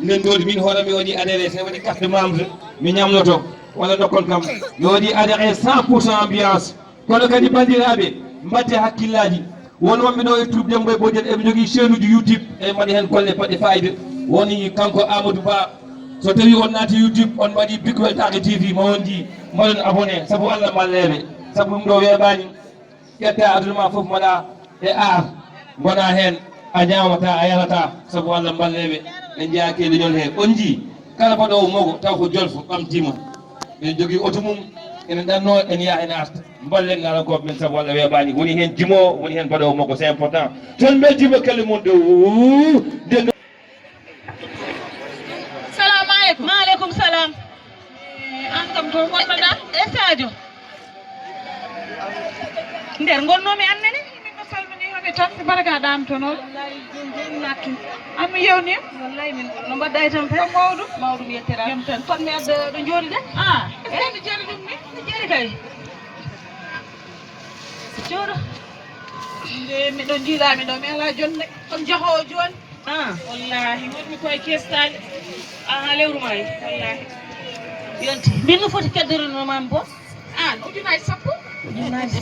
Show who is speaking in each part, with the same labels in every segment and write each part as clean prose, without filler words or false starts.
Speaker 1: nden dodi min hoore mi waɗi adhéré so waɗi carte membre mi ñamloto walla dokkon kam mi waɗi adhéré 100% ambiance kono kadi bandiraɓe mbatte hakkillaji won wonɓe ɗo e tube dembo e bojel eɓe jogui chaine uji youtube e mbaɗi hen golle paɗɗe fayida woni kanko Amadou Ba so tawi on naati youtube on mbaɗi Big Weltare TV ma on ji mbaɗon abonné saabu Allah malleɓe saabu ɗum ɗo weeɓani ƴetta aduna ma foof mbaɗa e ar gona hen a ñamata a yarata saabu Allah balleɓe ɓe jeeyake leñol he on ji kala baɗowo mogo taw ko jolfo ɓamtima ɓen jogui auto mum ene ɗanno en yaa en arta ballen ngalankoɓe men saabu Allah weeɓani woni hen jimo woni hen baɗowo mogo c'est important toon beltima kelle mon dow
Speaker 2: salamu aleykum maaleykum salam an kam to gonnoɗa e Sadio nder gonnomi annene min salmini hoɓe tan so baraka ɗamtonoɗo nattu ami yewnim wallahi min no mbaɗɗa e tan ko mawɗum yettira jam tan ton mi adda ɗo jooɗiɗa eɗo jeeri ɗum ni ɗo jeeri kay jooɗo nde miɗo jiiɗami ɗo mi ala jonde on jahowo joni wallahi wonmi koye kestaɗe ha lewru ma wallahi yonti mbin no foti keddorinoma bo an ujunaji sappo ujunaji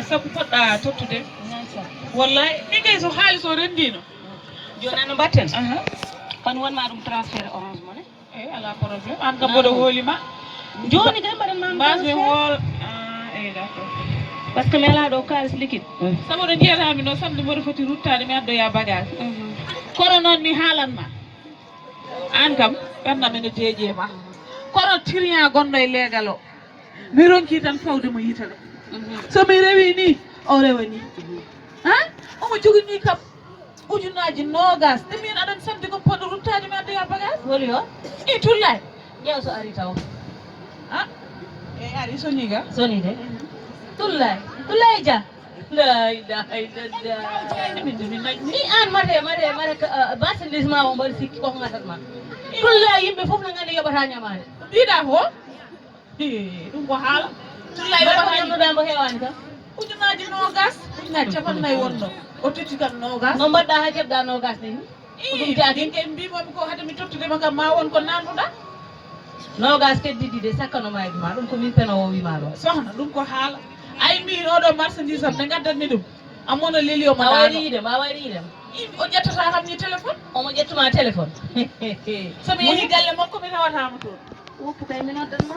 Speaker 2: sappo poɗɗa tottude wallahi min kay so haali so rendino joni ano mbatten kon wonma ɗum transféré orange money eyi ala probléme an kam mboɗo hoolima joni kay mbaɗanma mbasmi hool eyi d' accord par ce que mi ala ɗo kalis liquide sabu ɗo jeyatami ɗo samedi mboɗo foti ruttade mi addoya bagage kono noon mi haalanma an kam ɓernam ene deeƴe ma kono tiriyan gonɗo e leegal o mi ronki tan fawde mo yita ɗo somi rewi ni o rewa ni omo jogini kam ujunaji nogas te min aɗani samedi ko poɗɗo ruttade mi addoya bagage holi o i tullay ƴeew so ari taw eyi ari soniga sonide tullay dia la ilaha illallah ni an mate marchandise ma o mbaɗi sikki koko gatat ma tullay yimɓe foof no gandi yoɓata ñamade ɗiɗa ko ɗum ko haala tullay yoɓataɗamo hewani kam ujunaji nogas ujunaji capannayyi wonno o totti kam nogas no mbaɗɗa ha keɓɗa nogas ni ɗum taki ke mbimomi ko hade mi tottudema kam ma won ko nannuɗa nogas keddiɗi de sakkanomaji ma ɗum ko min penowo wima ɗo sohna ɗum ko haala ay min oɗo marchandise am nde gaddatmi ɗum amono leli omo a waɗi idem o ƴettata kam ni téléphone omo ƴettuma téléphone somi yeehi galle makko mi tawatamo toon woppu kay mi noddanma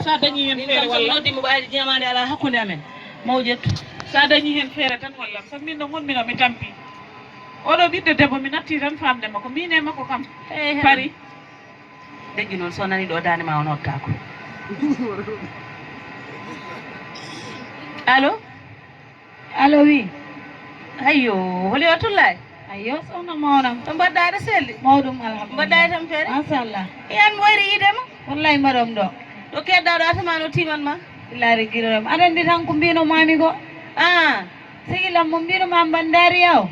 Speaker 2: sa dañi hen feere walla noddimo ɓaadi ñamade ala hakkude amen maw ƴettu sa dañi hen feere tan wallam sabu min no gonmino mi tampi oɗo ɓiɗɗo debbo mi natti tan famde makko min e makko kam pari deƴƴi noon so nani ɗo dande ma o nottako allo oui ayyo holi o tullay ayyo sohna mawnam to mbaɗɗa aɗa selli mawɗum alhamdulillah mbaɗɗa e tan feere machallah iyan mi wayri yidema wallahi mbaɗom ɗo ɗo kedɗa ɗo atama no timanma ilaari guiroyam aɗa andi tan ko mbino mami ko sigilam mo mbinomam bandariya o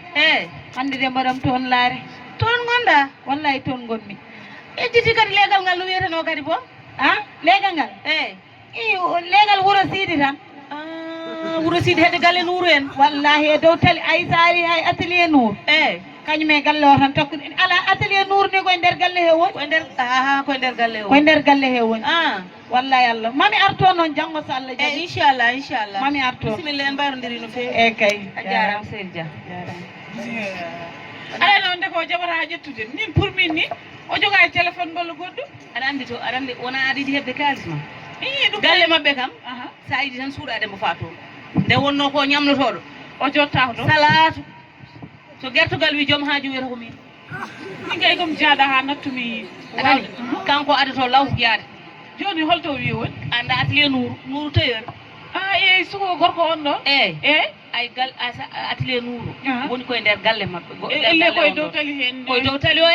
Speaker 2: hande de mbaɗam toon laare toon gonɗa wallahi toon gonmi ejjiti kadi leegal ngal no wiyeteno kadi bo leegal ngal leegal Wuro Sidi tan Wuro Sidi hedde galle Nouru en wallahi e dow tali ay saari hay atelier Nouru kañum e galle o tan tokkude ala atelier Nouru ni koye nder galle he woni koye nder galle he woni wallahi Allah mami arto noon janggo so Allah jaɓi inchallah mami arto bisimilla en mbayrodiri no feewi e kay a jarama seydi Dia aɗa noon nde ko jaɓata ƴettude min pour min ni o joga e téléphone mballa goɗɗo aɗa andi wona aɗa yiɗi hebde kalis ma ɗum galle mabɓe kam sa yiɗi tan suuɗademo fa toon nde wonno ko ñamnotoɗo o jotta ko ɗo salatu so guertogal wi joom haaju wiyata ko min kay kom jaaɗa ha nattumi aɗani kanko adato lawko yaade joni holto wi woni anda atelier Nouru tailleur eyyi soko gorko on ɗo ay atelier Nouru woni koye nder galle mabɓe elle koye dow tali hen koye dow tali o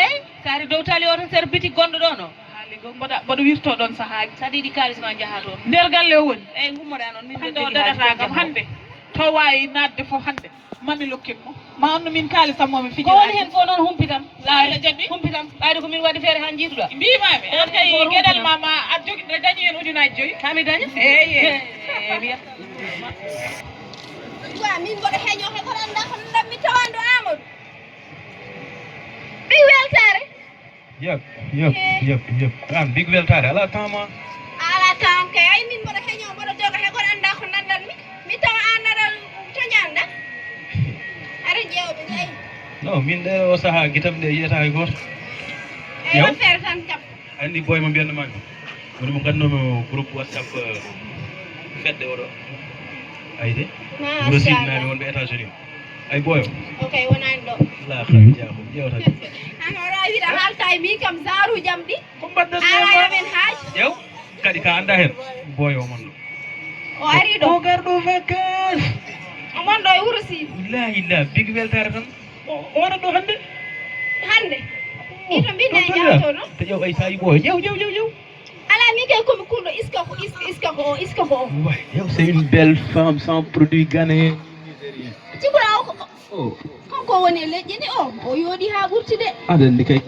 Speaker 2: sa ari dow tali o tan sere bitik gonɗo ɗo no mboɗo wirto ɗon sahaji saɗa yiɗi kalis ma jaaha toon nder galle o woni eyyi gummoɗa noon min hande o daɗata kam hande to wawi nadde foof hande mami lokkinmo ma annu min kaalisam momi fiji ko woni hen fof noon humpitam laaɗa jaɓɓi humpitam ɓayde ko min waɗi feere han jiituɗa mbimami an kay gueɗal mama aɗa jogui ɗa dañi hen ujunaji 5 kami daña eyyi wiyat
Speaker 3: min mboɗo heeño he kono anda ko dammi tawando Amadou yep an big weltare ala tama
Speaker 4: ala tam kay ay min mboɗo heño mboɗo joga he goɗo anda ko nandan mi tawa an naɗal to ñanda aɗa ƴewɓe jeyi
Speaker 3: non min ɗe o saaha guitam ɗe yiyata hay goto
Speaker 4: eyi on feere tan jam
Speaker 3: andi boy mo mbiyannoma woni mo ganduno groupe whatsapp fedde oɗo ayde wuro sidnaɓe wonɓe états unis ay boyo
Speaker 4: ok wonani ɗo
Speaker 3: la khaji jaako ƴewta
Speaker 4: an oɗo a wiɗa haalta e min kam zaru jam ɗi
Speaker 3: ko mbaddat
Speaker 4: ala men haaji
Speaker 3: ƴew kadi ka anda hen boyo o mon ɗo
Speaker 4: o ari ɗo
Speaker 3: o garɗo vacance
Speaker 4: omon ɗo e wuuro Sidi
Speaker 3: wallahi la big weltare tan o waɗat ɗo hande
Speaker 4: hande ito mbinne e jawto no
Speaker 3: te ƴew ay sa yi boyo ƴew
Speaker 4: ala min kay komi kulɗo iska ko o
Speaker 3: ouais ƴew c'est une belle femme sans produit ghanéen
Speaker 4: cikura o kanko woni e leƴƴi ni o yooɗi ha ɓurti de
Speaker 3: aɗa andi kay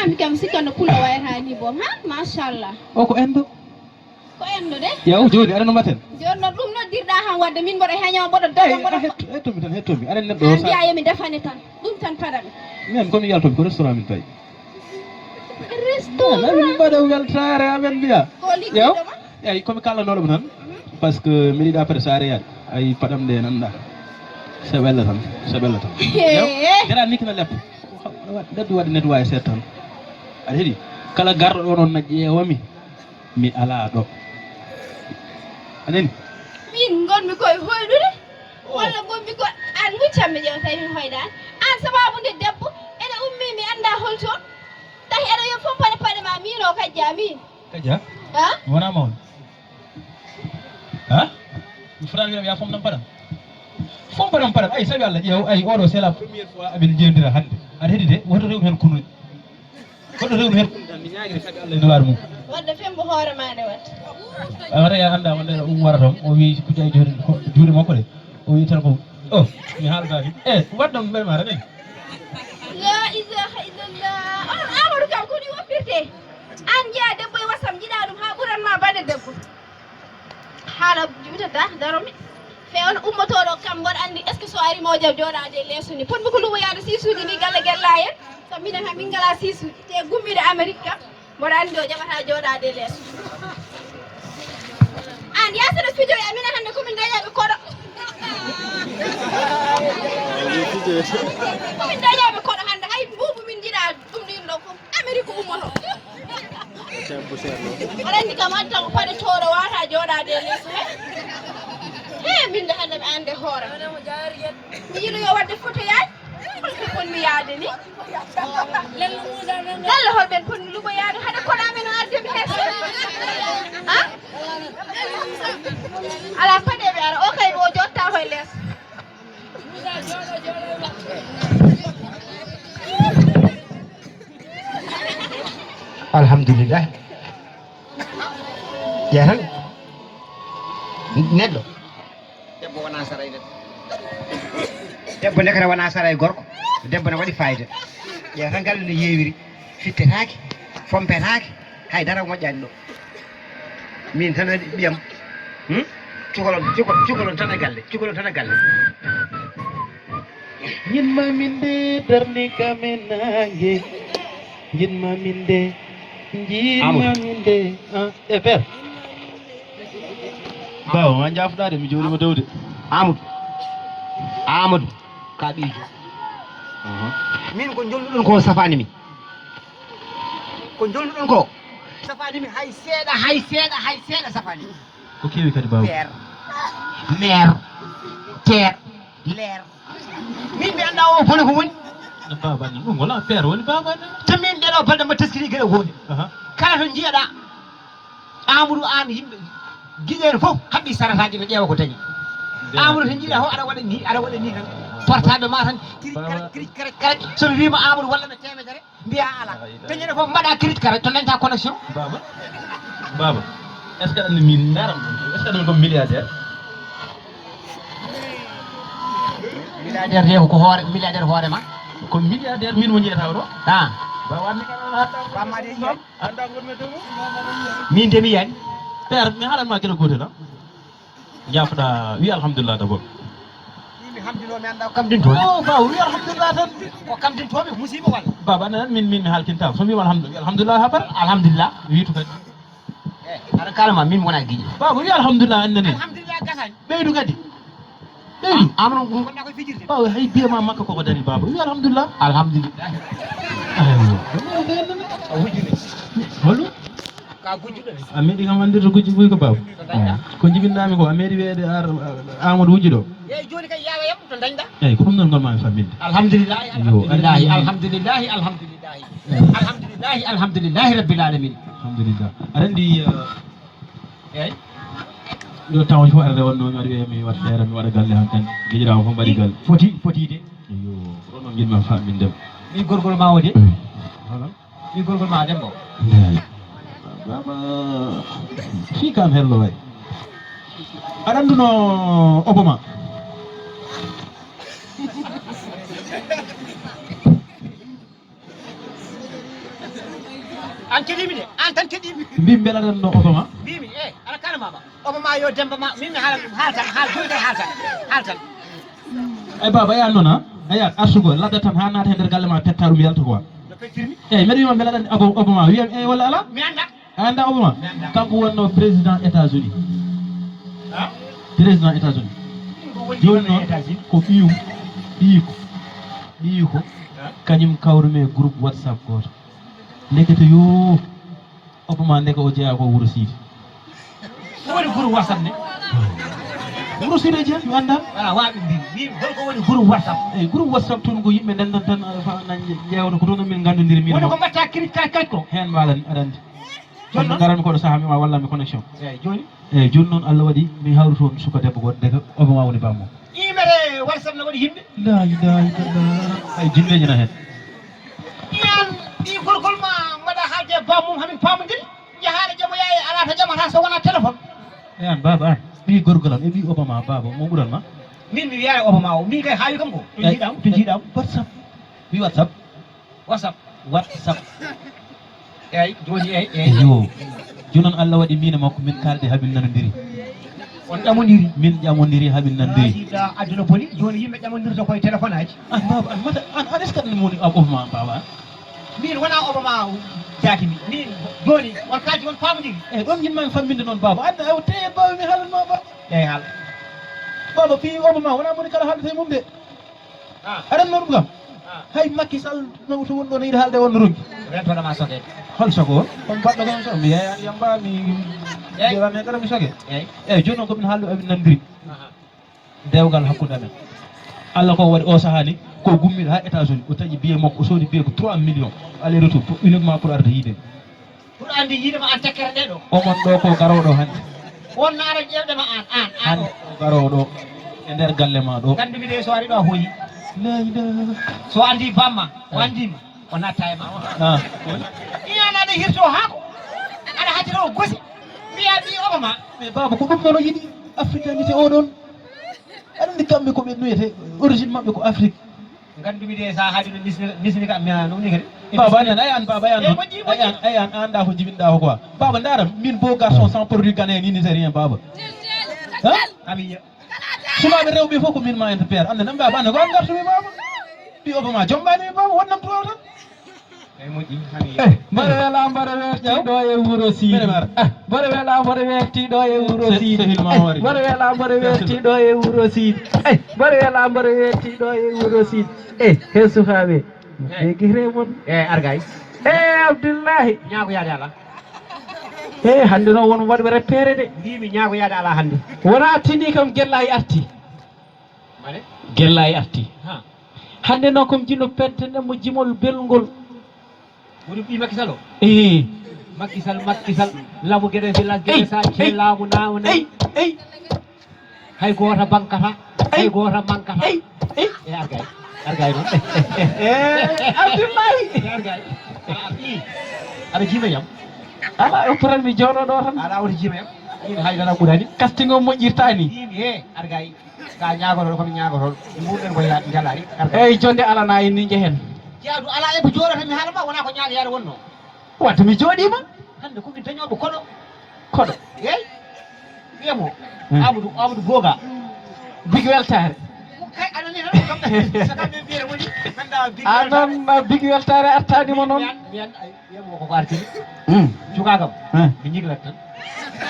Speaker 4: mi kam sikkano pula wayata ni boom ha machallah
Speaker 3: o ko endo
Speaker 4: ko endo de
Speaker 3: ƴew joni aɗa no mbatten
Speaker 4: joni noon ɗum noddirɗa han wadde min mboɗo heño mboɗo doga mboɗo
Speaker 3: hettomi aɗa neɗɗo
Speaker 4: an mbiya yomi defane tan ɗum tan paɗami
Speaker 3: min komi yaltomi ko restaurant min tawi
Speaker 4: restaurant
Speaker 3: min mbaɗa weltare amen mbiya
Speaker 4: ko liggiɗoma
Speaker 3: eyyi komi kallannoɗomo tan par ce que mi yiɗa après so areyade ay paɗam ɗe nanɗa so ɓella tan jara nikkina leppa ɗeddu waɗi nettoyé seeɗa tan aɗa heeɗi kala garɗo ɗo noon no ƴeewami mi ala ɗo anani
Speaker 4: min gonmi koye hoyɗude walla gonmi ko an guccammi ƴeew tawi mi hoydani an sababude debbo ene ummi mi anda holtoon tahi aɗa yo fof paɗe ma min o kajja min
Speaker 3: kaja
Speaker 4: ha
Speaker 3: wona mawɗo ha mi fotani wiɗam ya fomnam paɗam fompaɗam paɗam ay sabi Allah ƴeew ay oɗo c'est la première fois amin jewdira hande aɗa heeɗi de woto rewmi hen kunuji goɗɗo rewmi hen kunuji tan mi ñaguiri sabi Allah e nelaɗo mum
Speaker 4: wadde fembo hoore ma nde watta
Speaker 3: awata ya anda wonde ɗum wara toon o wi kuƴƴa juuɗe makko de o wi tan ko o mi haalataki waddam mbere ma tan
Speaker 4: la ilaha illallah onon amadou kam koni woppirte an jeeya debbo e wasam jiɗa ɗum ha ɓuranma bande debbo haala jutata daromi fe on ummotoɗo kam mboɗo andi est ce que so ari mojam joɗade leeso ni potmi ko lumoyade sisuji ni galle guella en so minen kam min ngala sisuji te gummiɗo amérique kam mboɗo andi o jaɓata joɗade leeso an yasaɗo fijoye amina hande komin dañaɓe koɗo komin dañaɓe koɗo hande hay mbubu min jiɗa ɗum ɗin ɗo fof amérique ummoto oɗa andi kam adda ko paɗe toro wata joɗade leeso he minde hande mi ande hoore mi yiɗo yo wadde photo yaade holko ponmi yaade ni lalla holɓen ponmi lumo yaade haɗa koɗa men o arde mi hees ha ala paɗe ɓe ara o kay o jotta koye lees
Speaker 5: alhamdulillah jeetan neɗɗo debbo wona saray de debbo nde kata wona saray gorko debbo ne waɗi fayida ƴeewtan galle no yeewiri fittetake fompetake haydara moƴƴani ɗo min tan waɗi ɓiyam cukalon tan e galle
Speaker 3: yinma min de darni kamen nangue yinma min de jiinma min de e père bawa ma jaafuɗade mi jooɗima dowde
Speaker 5: amadou ka ɓiijo min ko jolnuɗon ko safanimi ko safanimi hay seeɗa safanimi
Speaker 3: ko kewi kadi bawa
Speaker 5: père mère ceer leer min mi anda o bone ko woni
Speaker 3: no babaɗe ɗum wona père woni babaɗe
Speaker 5: tan min ɗeɗo balɗe mba teskiri gueɗe hunde kala to jiiyaɗa amadou an yimɓe guiƴeno foof haɓɓi sarataji no ƴeewa ko dañi amadou to jiiɗa fof aɗa waɗa ni tan portable ma tan kirij somi wima amadou walla no temedere mbiya ala dañino foof mbaɗa kirij kara to dañta connexion
Speaker 3: baba est ce que andi min daram est ce que ɗum ko milliardaire
Speaker 5: milliardaire ko hoore milliardaire hoore ma
Speaker 3: ko milliardaire min woni yetaw ɗo bawa anni
Speaker 5: bammade yiyani
Speaker 3: anda gonme dow
Speaker 5: min de mi yiyani
Speaker 3: père mi haalanma gueɗe gotel a jaafoɗa wi alhamdulillah d'abord
Speaker 5: alhamdulillah mi anda ko kam dinto
Speaker 3: o ba wi alhamdulillah tan
Speaker 5: ko kam dintoɓe musiba walla
Speaker 3: baba nan min mi halkinta so mi alhamdulillah habar
Speaker 5: alhamdulillah
Speaker 3: wiitu kadi
Speaker 5: aɗa kalama min wona guiƴe
Speaker 3: baba wi alhamdulillah annani
Speaker 5: alhamdulillah gasani
Speaker 3: ɓeydu kadi ɓeydu
Speaker 5: amano gonɗa koye fijirde
Speaker 3: baba hay biyama makka koko dari baba wi alhamdulillah
Speaker 5: alhamdulillah a wujjude
Speaker 3: holu
Speaker 5: ka gujjuɗo
Speaker 3: a meeɗi kam andirto gujji ɓuy ko baba ko jibinɗami ko a meeɗi weede amadou wujji ɗo
Speaker 5: yeyi joni kay yawa yam to dañɗa
Speaker 3: eyyi ko ɗum ɗon gonmami famminde
Speaker 5: alhamdulillahi alhamdulillahi alhamdulillahi alhamdulillahi alhamdulillahi alhamdulillahi rabbil alamin
Speaker 3: alhamdulillah aɗa andi
Speaker 5: eyyi
Speaker 3: yo taw fof arde wonno mi waɗi mi waɗa feere mi waɗa galle han tan gueƴirawo fof mbaɗi galle
Speaker 5: fotide
Speaker 3: eyo ɗon noon jinma fammindem
Speaker 5: mi gorgol ma o de
Speaker 3: hono
Speaker 5: mi gorgol ma dembo
Speaker 3: baba fii kam hello way aɗa anduno Obama
Speaker 5: an keɗimi de an tan keɗimi
Speaker 3: mbimi beɗa aɗa Obama
Speaker 5: mbimi aɗa kalamama Obama yo demba ma min mi haala ɗum haaltan haal joni kay haaltan
Speaker 3: ay baba aya noon a aya arsugo ladda tan ha naata e nder galle ma petta ɗum yalta quoi
Speaker 5: no pettirmi
Speaker 3: eyyi mbeɗa wima beɗa aɗa andi Obama wiyam eyyi walla ala
Speaker 5: mi anda
Speaker 3: a anda Obama kanko wonno président États-Unis
Speaker 5: ha
Speaker 3: président États-Unis joni noon ko ɓiyi ko kañum kawrumi e groupe WhatsApp goto ndekete yo Obama ndeke o jeeya ko wuuro Siidi
Speaker 5: ko woni groupe WhatsApp ne
Speaker 3: wuuro Siidi e jeeya mi anda
Speaker 5: wala waɓe mbi holko woni groupe WhatsApp
Speaker 3: eyyi groupe WhatsApp toon ko yimɓe ndendan tan ƴewta ko toon min gandodiri min
Speaker 5: woni ko mbatta kadi ko
Speaker 3: hen mbaɗa aɗa andi
Speaker 5: joni
Speaker 3: kono garanmi koɗo saaha mi wallami connexion
Speaker 5: eyyi joni
Speaker 3: eyyi joni noon Allah waɗi mi hawri toon suka debbo goɗɗo ndeke Obama woni bammo
Speaker 5: imere WhatsApp ne waɗi yimɓe
Speaker 3: la ilaha illallah ay jinneji na hen
Speaker 5: yan ɗi gorgol ma mbaɗa haalde e bammum hamin pamodiri jahaɗe ƴamoya e alata ƴamata so wona téléphone
Speaker 3: e an baba an ɓi gorgolam e ɓi Obama baba mo ɓuranma
Speaker 5: min mi wiya e Obama o min kay haawi kam ko to jiiɗam
Speaker 3: WhatsApp wi WhatsApp
Speaker 5: WhatsApp eyyi joni eyyi
Speaker 3: yo joni noon Allah waɗi min e makko min kalde hamin nanodiri
Speaker 5: on ƴamodiri
Speaker 3: min ƴamodiri hamin nanodiri
Speaker 5: jiiɗa aduna boni joni yimɓe ƴamodirta koye téléphone aji
Speaker 3: an baba an mata an est ce que ɗum woni Obama baba an
Speaker 5: min wona Obama jaatimi min joni on kaldi on pamodiri
Speaker 3: eyyi ɗon jinmami famminde noon baba anda o teye baba mi haalanma baba
Speaker 5: eyyi haal
Speaker 3: baba fi Obama wona moni kala haaldete mum de aɗa anno ɗum kam hay Macky Sall naw to woni ɗo ne yiɗi haalde wonno ronki
Speaker 5: rentoɗama sogede
Speaker 3: hol sago on on baɗɗo kon so mi yeyani yamba mi ƴewami kala mi sogue eyyi joni noon komin haaldu amin nandiri dewgal hakkude amen Allah ko waɗi o saaha ni ko gummiɗo ha États-Unis o taƴi billet makko o soodi billet ko 3 millions aller retour uniquement pour arde yiide
Speaker 5: pour andi yiidema an tekkere nde ɗo
Speaker 3: omon ɗo ko garoɗo hande
Speaker 5: won naara ƴewɗema an
Speaker 3: hande o garoɗo e nder galle ma ɗo
Speaker 5: gandumi de so ari ɗo a hooyi
Speaker 3: la ilaha
Speaker 5: so andi bamma o andima o natta e ma iyanaɗo hirto haako aɗa hattira o gosi mbiya ɓi Obama
Speaker 3: mais baba ko ɗum noon o yiɗi africanité oɗon aɗa andi kamɓe koɓe nuyete origine mabɓe ko Afrique
Speaker 5: gandumi de sa haali no nisni kam ɗum ni kadi
Speaker 3: baba anan ay an baba ay an ay an anda ko jibinɗa ko quoi baba ndara min beau garçon sans produit ghanéen ni nigérien baba
Speaker 5: amiya
Speaker 3: sumaɓe rewɓe fof ko min ma entre père ande nan baba ande ko an gartumi baba ɓi Obama jombani baba wonnam to tan
Speaker 5: eyyi moƴƴi amiya
Speaker 2: mbaɗa wela mbaɗa wertiɗo e wuuro Siidi mbaɗa wela mbaɗa wertiɗo e wuuro Siidi mbaɗa wela mbaɗa wertiɗo e wuuro Siidi mbaɗa wela mbaɗa wertiɗo e wuuro Siidi he sukaɓe e guire moon
Speaker 5: argay
Speaker 2: Abdoullahi
Speaker 5: ñaago yaade ala
Speaker 2: hande noon won waɗɓe repere de
Speaker 5: mbimi ñaago yaade ala hande
Speaker 2: wona tini kam guellayi arti
Speaker 5: mane
Speaker 2: guellayi arti
Speaker 5: ha
Speaker 2: hande noon komi jinno pentenemo jimol belgol
Speaker 5: woni ɓi Macky Sall o
Speaker 2: Macky
Speaker 5: Sall laamu gueɗe village gueɗe sa ce laamu namu nayi hay goto bankata hay goto mankata argay noon
Speaker 2: Abdoulaye
Speaker 5: argay aɗa jiima yam
Speaker 2: ala o porat mi jawɗo ɗo tan
Speaker 5: ala woto jiima yam in haydara ɓurani
Speaker 2: casting o moƴƴirtani
Speaker 5: imi argay ka ñagotoɗo komi ñagotoɗo mbuɗen ko jalari
Speaker 2: eyyi jonde alana en ni jehen
Speaker 5: jaadu ala e ko joɗata mi haalama wona ko ñaade yaade wonno
Speaker 2: wadde mi jooɗima
Speaker 5: hande komi dañoɓe koɗo
Speaker 2: eyyi
Speaker 5: wiyamo Amadou Goga
Speaker 2: bigi weltare
Speaker 5: kay aɗa ni tan kam saka ɓe mbiyere woni ganda
Speaker 3: anan big weltare artanima noon
Speaker 5: mi an yemo koko artini cuka kam mi jiglat tan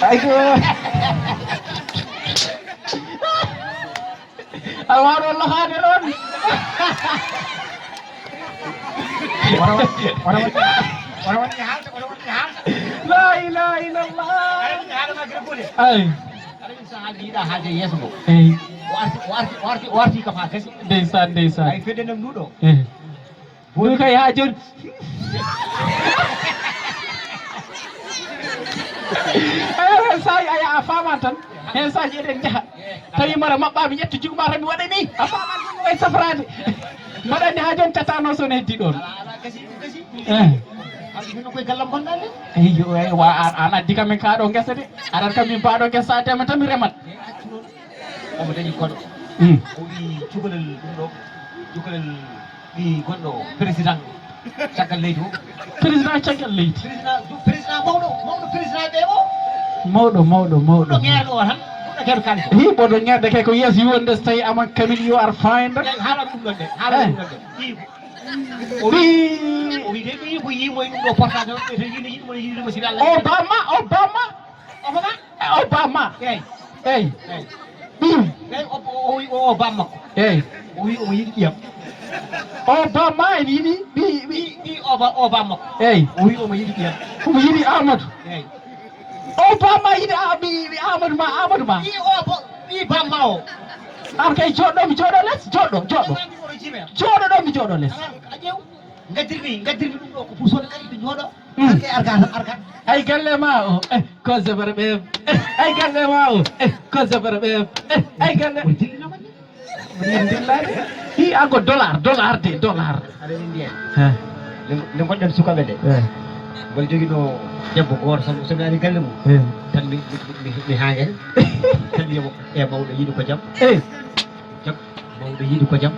Speaker 3: ayko a waɗo lohade ɗon
Speaker 5: oɗo waɗi haalta
Speaker 3: la ilaha illallah
Speaker 5: aɗa haalama gere gole
Speaker 3: ay
Speaker 5: aɗa ɗum sahaji yiɗa haalde yeeso ngo
Speaker 3: eyi
Speaker 5: o arti kam ha kasi
Speaker 3: ndeysan ndeysan
Speaker 5: ay fedde nem nduɗo
Speaker 3: ɗum kay ha joni hen saji aya a faman tan hen saji eɗen jaaha tawi mara maɓɓami ƴetto jugma tan mi waɗa ni a faman ɗum way safrade mbaɗa andi ha joni tatanoso ne heddi ɗon
Speaker 5: ala gasi alɗo fino koye gallam gonɗa nde
Speaker 3: eyi wa an addi kam min kaɗo guesa de aɗat kam min mbaɗo guesa sa tema tan mi remat
Speaker 5: accu noon omo dañi koɗo o wi cukalel ɗum ɗo cukalel ɗi gonɗo président caggal leydi o
Speaker 3: président caggal leydi
Speaker 5: président mawɗo président ɓe o
Speaker 3: mawɗo
Speaker 5: ɗo guerɗo o tan ɗo keɗo kalis o
Speaker 3: hi ɓoɗo ñerde kay ko yes yonde so tawi aman kamin you are fine
Speaker 5: haalan ɗum ɗon de haalan ɗum ɗon de o wi de ɓi ko yimoye ɗum ɗo portade o ɓe yiino yiɗmo yiɗimo sibi allah
Speaker 3: Obama
Speaker 5: eyi
Speaker 3: eyi
Speaker 5: eyi o wi o bam makko
Speaker 3: eyi
Speaker 5: o wi omo yiɗi ɓiyam
Speaker 3: Obama ene yiɗi
Speaker 5: ɓi o bam makko
Speaker 3: eyi
Speaker 5: o wi omo yiɗi ɓiyam
Speaker 3: omo yiɗi Amadou
Speaker 5: eyi
Speaker 3: Obama yiɗi Amadou ma
Speaker 5: ɓi bamma o
Speaker 3: an kay joɗɗo mi jooɗo less joɗɗo ɗo mi jooɗo less
Speaker 5: a ƴeew gaddirmi ɗum ɗo ko pusode kadi ɓe jooɗo an kay argat
Speaker 3: ay galle ma o ko zebere ɓe ay galle ma o ko zebere ɓe ay galle
Speaker 5: o dillinama ni
Speaker 3: dillade hi an ko dollar de dollar
Speaker 5: aɗa indi en nde gonɗen sukaɓe ɗe mboɗo joguino debbo goto somi ari galle mum tan mi hangel tan wiyamo mawɗo yiiɗi ko jaam mawɗo yiiɗi ko jaam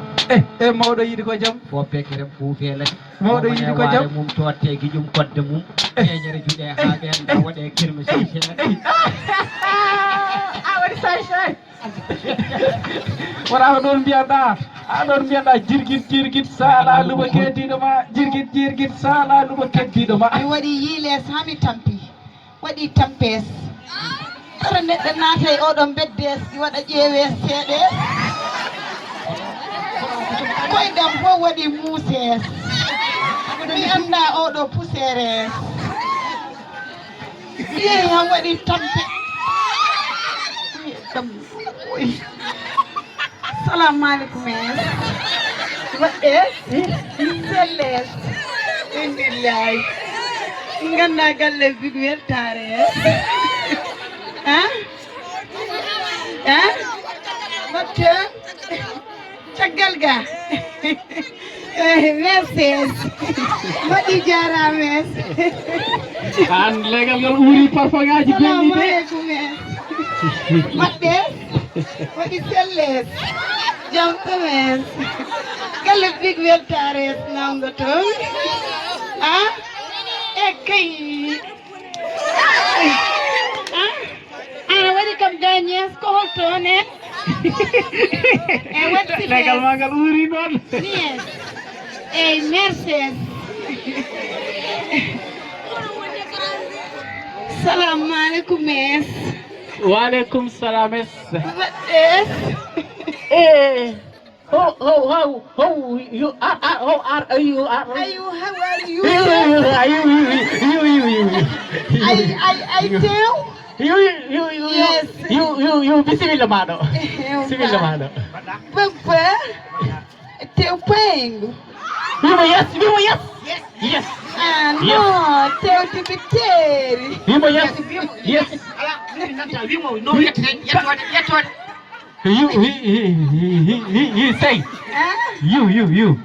Speaker 3: mawɗo yiiɗi ko jaam
Speaker 5: fo pekkerem fo feelati
Speaker 3: mawɗo yiiɗi ko jaam
Speaker 5: mum totte guiƴum kodde mum ñeñere juuɗe ha ɓenda waɗe kirme seeɗa
Speaker 3: a waɗi say wona ko ɗon mbiyanɗa aɗon mbiyanɗa jirguit sala lumo keddiɗo ma jirguit sala lumo keddiɗo ma
Speaker 6: mi waɗi yiiles ha mi tampi waɗi tampes tara neɗɗo naata e oɗon beddes ɗi waɗa ƴeewe seeɗe koyɗam fof waɗi muuses mi anda oɗo puseres yeehi han waɗi tampe salamu aleykum en waɗɗe selles indillahi ganda galle big weltare watte caggal ga merci waɗi jarames
Speaker 3: an legal ngal uri parfum ngaji
Speaker 6: salamu aleykum en waɗɗe waɗi selles jam ɗumen galle big weltare nawgo toon e kay ana waɗi kam gagnés ko holtoon en e waɗi
Speaker 3: legal ma ngal uri noon
Speaker 6: yes eyyi merci salamu aleykum mes
Speaker 3: waaleykum salam es
Speaker 6: waɗɗe
Speaker 3: how you are you
Speaker 6: ayu how are you I tew yes
Speaker 3: you bisimilla maɗo bisimilla maɗo
Speaker 6: papa tew pengu
Speaker 3: wimo yes yes
Speaker 6: no tew tibiteri
Speaker 3: wimo yes
Speaker 5: ala ɗum nanta wimo no yettode
Speaker 3: he say you yo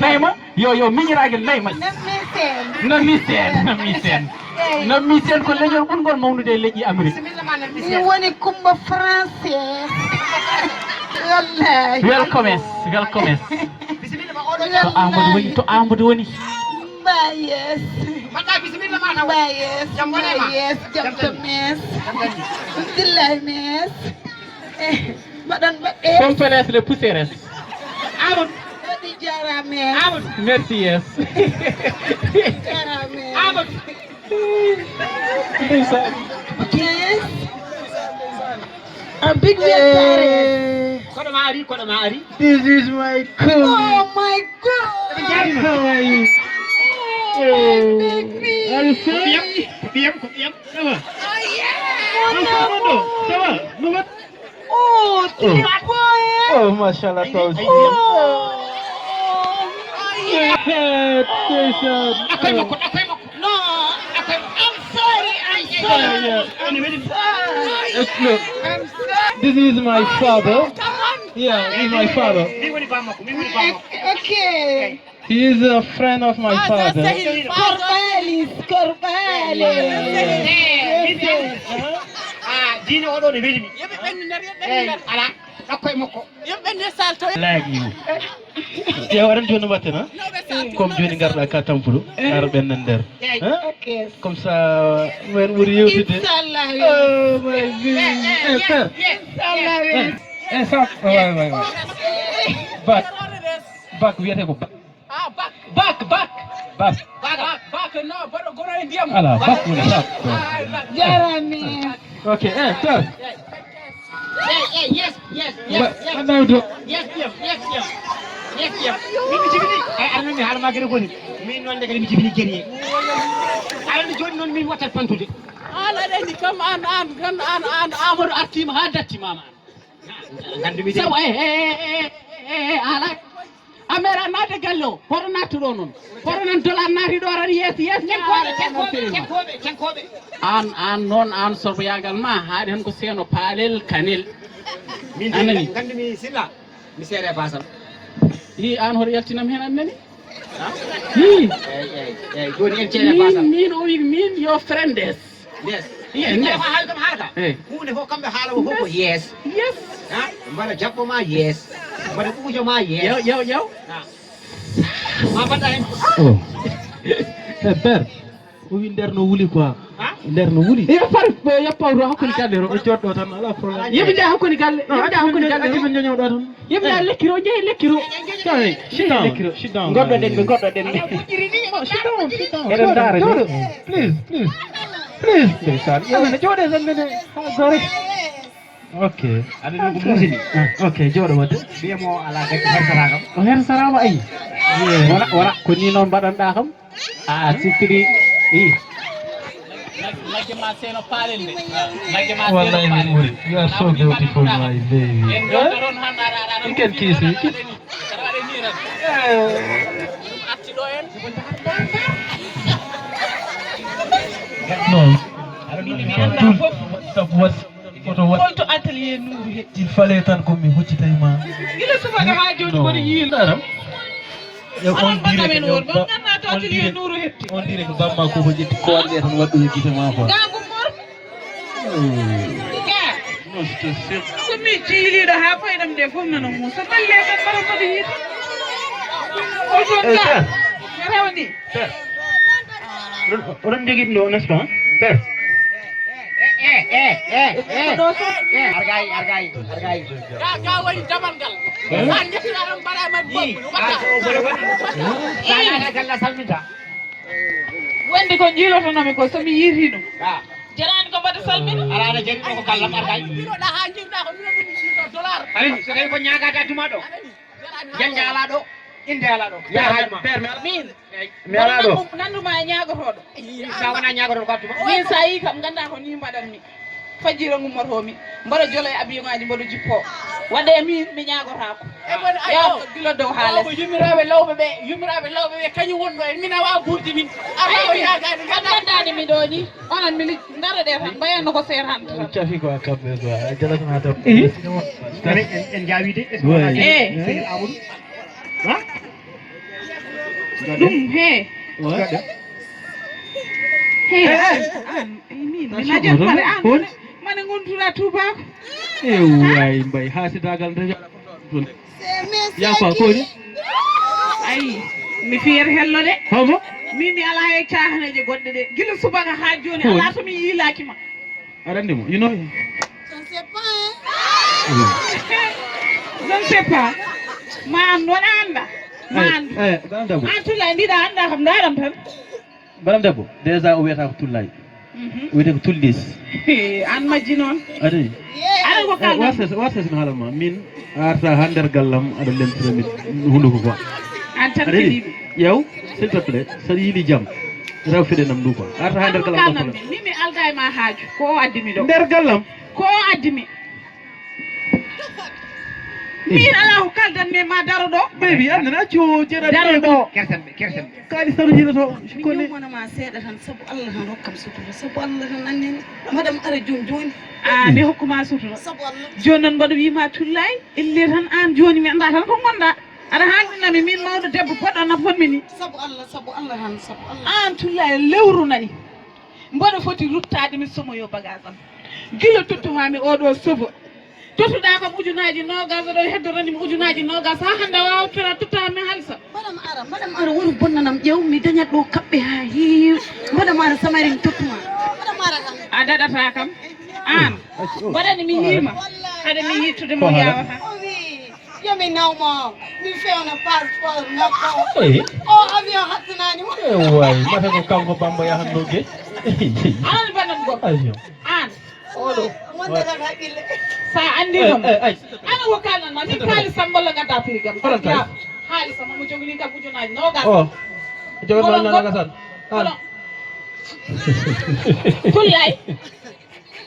Speaker 3: nayma yo miñiragel nayma no misen ko leñol ɓurgol mawnude e leƴƴi Amérique
Speaker 6: mi woni Kumba français wallahi
Speaker 3: welcome
Speaker 5: bisimilla ma oɗo
Speaker 3: to Amadou woni
Speaker 6: mbayes
Speaker 5: mbaɗɗa bisimilla ma taw
Speaker 6: mbayes
Speaker 5: jam wonema
Speaker 6: jam to mes billahi mes mbaɗon ɓaɗɗe
Speaker 3: Complexe les poussières.
Speaker 5: Amadou
Speaker 6: waɗi jarame
Speaker 5: Amadou
Speaker 3: Merci, yes.
Speaker 6: jarame
Speaker 5: Amadou
Speaker 3: Ndeysaan.
Speaker 6: yes a big weltare
Speaker 5: koɗo ma ari
Speaker 3: This is my cool.
Speaker 6: oh my god
Speaker 3: How are you?
Speaker 6: baby
Speaker 3: Are you fine?
Speaker 5: ko ɓiyam
Speaker 3: Ça va?
Speaker 6: oh yeah
Speaker 3: Ça va? No what?
Speaker 6: oh tu
Speaker 3: Oh, mashallah, toi aussi.
Speaker 6: oh yeah
Speaker 3: Ndeysaan.
Speaker 5: akoy makko
Speaker 6: no I'm sorry
Speaker 3: Look, this is my father. Yeah, he's my father.
Speaker 5: min woni bammakko
Speaker 6: okay
Speaker 3: He is a friend of my father.
Speaker 5: diine oɗo ne welimi ala ɗakkoye makko
Speaker 3: Like you. Yeah, waɗan joni mbatten ha? Comme joni garɗa ka tampuɗo ara ɓennan nder.
Speaker 6: okay
Speaker 3: Comme ça men ɓuuri yewtude.
Speaker 6: inshallah
Speaker 3: Oh my God. Eh, père.
Speaker 6: inshallah
Speaker 3: Eh, ça. Ouais. Bac wiyete ko bac. Bac. Ala, bac woni bac.
Speaker 6: jarame
Speaker 3: Okay, père.
Speaker 5: yes
Speaker 3: Aɗawdo.
Speaker 5: min mi jibini ay arno mi haalama gueɗe goni min noon de kadi mi jibini guerrier arande joni noon min wattat pantude
Speaker 2: an aɗa andi kam an Amadou artima ha dattimama
Speaker 5: gandumi de
Speaker 2: sabu ala a meeɗa naade galle o hoto nattuɗo noon hoto nan dollar naati ɗo tan yees
Speaker 5: kenkoɓe
Speaker 2: an noon an sorboyagal ma haaɗi hen ko seeno paalel kanel
Speaker 5: min
Speaker 2: Anani.
Speaker 5: gandumi silla mi seere basal
Speaker 2: hi an hoto yaltinam hen annani
Speaker 5: eyyi joni en ceere basal
Speaker 2: min o wi min yo friendes
Speaker 5: yes
Speaker 2: Yes.
Speaker 5: ko haali kam haalata hunde fof kamɓe haalamo fof ko yes mbaɗa jaɓɓoma yes mbaɗa ɓuujoma yes
Speaker 2: yaw
Speaker 5: ma mbaɗɗa hen
Speaker 3: Oh. Père. O wi nder no wuli quoi. Nder no wuli.
Speaker 2: yeppawto hakkude galle
Speaker 3: O jodɗo tan ala problème.
Speaker 2: yeɓe nde hakkude galle
Speaker 3: Acci men ñoño ɗo tan.
Speaker 2: yeɓe nde lekkiro jeeyi lekkiro
Speaker 3: Sit down.
Speaker 2: goɗɗoɗen ɓe
Speaker 3: Eɗen daara ni. Please. Ndeysaan. Yewene jooɗe tan mene ha gore. Okay.
Speaker 5: aɗa ɗum ko musini
Speaker 3: Okay, jooɗo wadde.
Speaker 5: mbiyamo ala deke hersata kam
Speaker 3: O hersarama ayi. Wona ko ni noon mbaɗanɗa kam. A sikkiri.
Speaker 2: nagge ma seeno paalel nde
Speaker 3: Wallahi min ɓuri. You are so beautiful, my baby.
Speaker 2: en joddoron han aɗa
Speaker 3: You can kiss me.
Speaker 2: waɗe ni tan arti ɗo en
Speaker 3: No.
Speaker 2: holto atelier Nourou hetti
Speaker 3: Il fallait tan ko mi huccitayma.
Speaker 2: gila subaka ha joni mboɗo yiilɗaram
Speaker 3: On dirait
Speaker 2: men
Speaker 3: que
Speaker 2: won mo ganna to atelier Nourou hetti
Speaker 3: on dirait que bamma ko ƴetti ko waɗi tan waɗɗo e gite ma quoi.
Speaker 2: gago mor
Speaker 3: Non, je te sais.
Speaker 2: somi jiiliɗo ha faydam nde fof nana muusa balle kan mbaɗa mboɗo yiita o ton ga rewni
Speaker 3: Oɗon jogui ɗum ɗo n'est-ce pas? Père.
Speaker 5: argayi
Speaker 2: ga woni damal ngal an jettiraɗam mbaɗama
Speaker 5: ala galla salminta
Speaker 2: wondi ko jiilotonomi ko somi yiiti ɗum jarani ko mbaɗa salmina
Speaker 5: ala aɗa jani ɗo ko kallam argayi
Speaker 2: ɗiɗoɗa ha jiwɗa ko mino ɗum jiiɗo dollar
Speaker 5: ani so tawi ko ñagata tuma ɗo jande ala ɗo inde ala ɗo ya hajma
Speaker 2: min
Speaker 3: Mi ala ɗo.
Speaker 2: nanduma e ñagotoɗo
Speaker 5: sa wona ñagoto ko attuma
Speaker 2: min sa yi kam ganda ko ni mbaɗanmi fajjira gummotomi mbaɗa joola e abiyoŋaji mbaɗa jippo waɗe min mi ñagotako yaw gila dow ha less yumiraɓe lawɓe ɓe kañum wonɗo en min awa gurdi min awa yagani gandani mi ɗo ni onon mi gara ɗe tan mbayanno ko seer han
Speaker 3: Cafi ko a kamɓe quoi. A jalatma tan.
Speaker 5: en jawide
Speaker 3: Ouais.
Speaker 5: amadou
Speaker 2: ɗum he min mi najan pare an mane gontuɗa tubako
Speaker 3: Way mbay hasidagal nde jaɗa ko ɗon. Yafa koni.
Speaker 2: ayi mi fiyata hello de
Speaker 3: Homo?
Speaker 2: min mi ala e cahaneje goɗɗe ɗe guila subaka ha joni ala to mi yiilakima
Speaker 3: Aɗa andi mo? You know him?
Speaker 2: je ne sais pas man wona anda man
Speaker 3: Madame Dabo
Speaker 2: an Tullay ndiɗa anda kam ndaɗam tan
Speaker 3: Madame Dabo déjà o wiyata ko Tullay wiyete ko Tullis
Speaker 2: an majji noon
Speaker 3: adi
Speaker 2: aɗa ko kalɗa
Speaker 3: warta sino haalama min arta ha nder gallam aɗa lentira min hunduko quoi
Speaker 2: an tan
Speaker 3: aɗa
Speaker 2: keɗiɗi
Speaker 3: yew s'il te plaît saɗa yiiɗi jaam rew feɗenam ndu quoi arta ha nder gallam ɗo
Speaker 2: min mi alda e ma haaju ko o addimi ɗo
Speaker 3: nder gallam
Speaker 2: ko o addimi min ala ko kaldanmi ma daro ɗo
Speaker 3: baby andana accio jeeɗa
Speaker 2: daro ɗo
Speaker 5: kersen
Speaker 3: kaali saɗo hiila to
Speaker 6: min yummanama seeɗa tan sabu Allah tan hokkam sutura sabu Allah tan andini madame ara joni
Speaker 2: mi hokkuma sutura
Speaker 6: sabu Allah
Speaker 2: joni noon mbaɗa wima Tullay elle tan an joni mi anda tan ko gonɗa aɗa hanɗinami min mawɗo debbo poɗɗo nafonmi ni
Speaker 6: sabu Allah tan sabu Allah
Speaker 2: an Tullay lewru nani mboɗo foti ruttade mi somoyo bagage am gila tottumami oɗo sofo tottuɗa kam ujunaji nogas oɗo heddoranimi ujunaji nogas ha hande wawtira tottami halsa
Speaker 6: madame ara woni bonnanam ƴew mi dañat ɗo kaɓɓe ha heewi madame ara samari mi tottuma madame ara kam
Speaker 2: a daɗata kam an mbaɗani mi yiima haɗa mi yittude mo yawata
Speaker 6: o wi yomi nawmo mi fewna passeport ngakko o avion hattanani mo
Speaker 3: way mata ko kanko Bamba yahanno ge
Speaker 2: anan banan go an oɗo
Speaker 6: wondagat haqqille
Speaker 2: sa andi ɗum ana ko kalnanma min kaali samballa gadda prix gam haali sama mo jogini kam ujunaji nogas
Speaker 3: jogono nagasan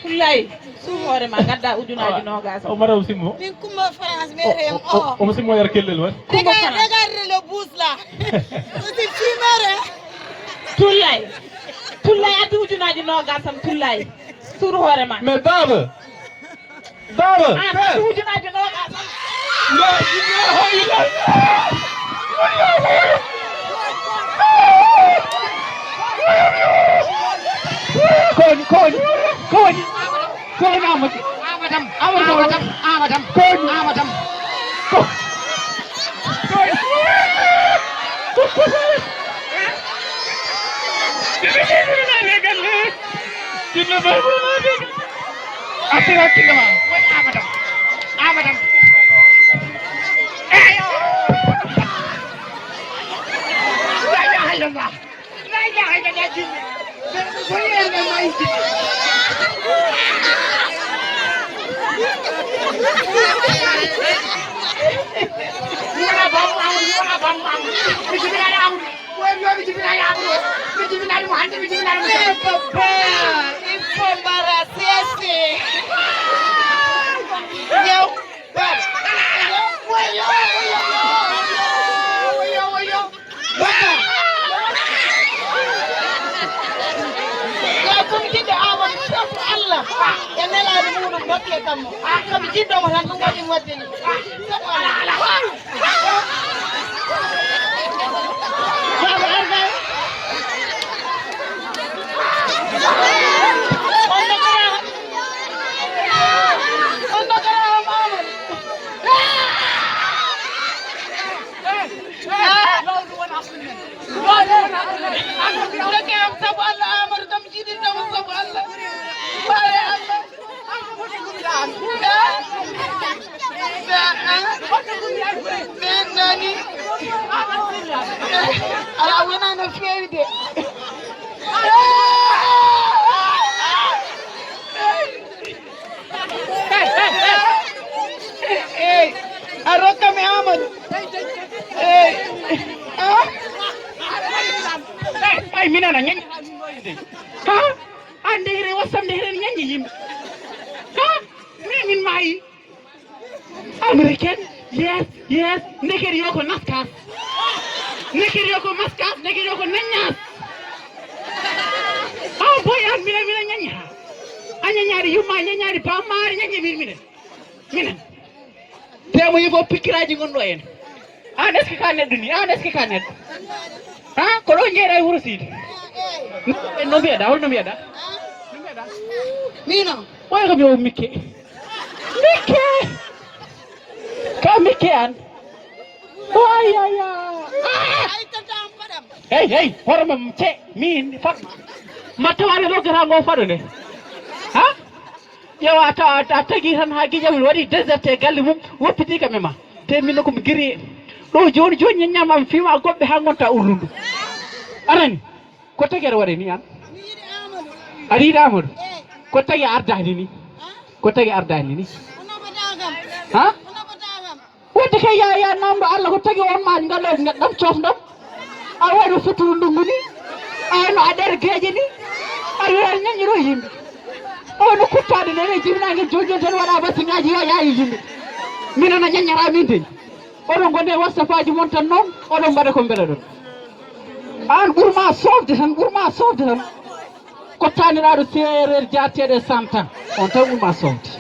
Speaker 2: Tullay suuf hoorema gadda ujunaji nogas
Speaker 3: o maraw simmo
Speaker 6: min Kumba France mériem o
Speaker 3: omo simmo yar kellel wat
Speaker 6: regardez le bouche là c'est fumeur
Speaker 2: Tullay addi ujunaji nogasam Tullay suur hoorema
Speaker 3: mais Baba
Speaker 2: addi ujunaji nogasam
Speaker 3: la ilaha illallah Koni Amadam
Speaker 6: il faut embarrasser Allah ya nelaɗo muɗum dokke kammo sabi jiɗɗomo tan ɗum waɗi waddini sabu Allah Amadou kam jiɗirɗomo sabu Allah bare Allah nani ala wona no feewi de a rokkami Amadou
Speaker 2: ay minana ñañi ha ande here wasamde here ñañi yimɓe ha min maayi américaine yes nekeri yo ko naskas nekeri yo ko maskas nekeri yo ko naññas boy an mina ñañi ha a ñañaari yumma ñañaari bammaari ñañi minen temo yifo pikkiraji gonɗo en an est ce que ka neɗɗo ni an est ce que ka neɗɗo ha ko ɗo jeeɗa e wuuro Sidi no mbiyeɗa holno mbiyeɗa
Speaker 6: mino
Speaker 2: way ko mbiyo mikke ka mikke an ayaya
Speaker 6: ay tatam paɗam
Speaker 2: hey horomam ce min fatma mattawaɗe ɗoggata ngo faɗo nde ha
Speaker 7: ƴewa tawa a tagi tan ha guiƴam waɗi déserté galle mum woppiti kam e ma te minno komi guiri ɗo joni joni ñaññamami fima goɓɓe ha gonta urlundu arani ko tagi aɗa waɗa ni an aɗa yiiɗa Amadou ko tagi ardani ni ko tagi ardani ni ha wadde kay ya namdo Allah ko tagi on ma ngalo neɗɗam cofdam a waɗi futuru ndungu ni ayno aɗere gueeje ni aɗa wiya ñaññiro yimɓe ono kuttade nene jibinangue jojon tan waɗa basiŋaji yo yaayi yimɓe minana ñaññara min teñ oɗon gonde whatsapp aji mon tan noon oɗon mbaɗa ko mbeɗa ɗon an ɓuurma sofde tan kottaniɗaɗo séréer jateɗe 100 ans on tan ɓuurma sofde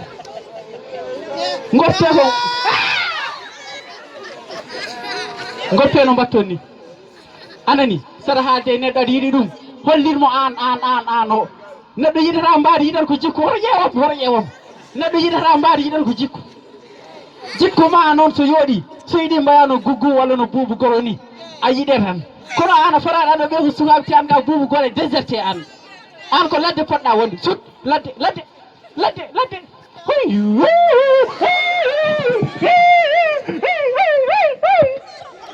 Speaker 7: goppe no mbatton ni anani saɗa haalde neɗɗo aɗa yiiɗi ɗum hollirmo an o neɗɗo yiɗata mbaadi yiɗat ko jikku hoto ƴeewam neɗɗo yiɗata mbaadi yiɗat ko jikku ma noon so yooɗi so yiɗi mbayano guggu walla no buubu goro ni a yiɗe tan kono an a fotaɗa ɗo ɓe ko sukaɓe te an ga buubu gore déserté an ko ladde poɗɗa wonde sut ladde hoy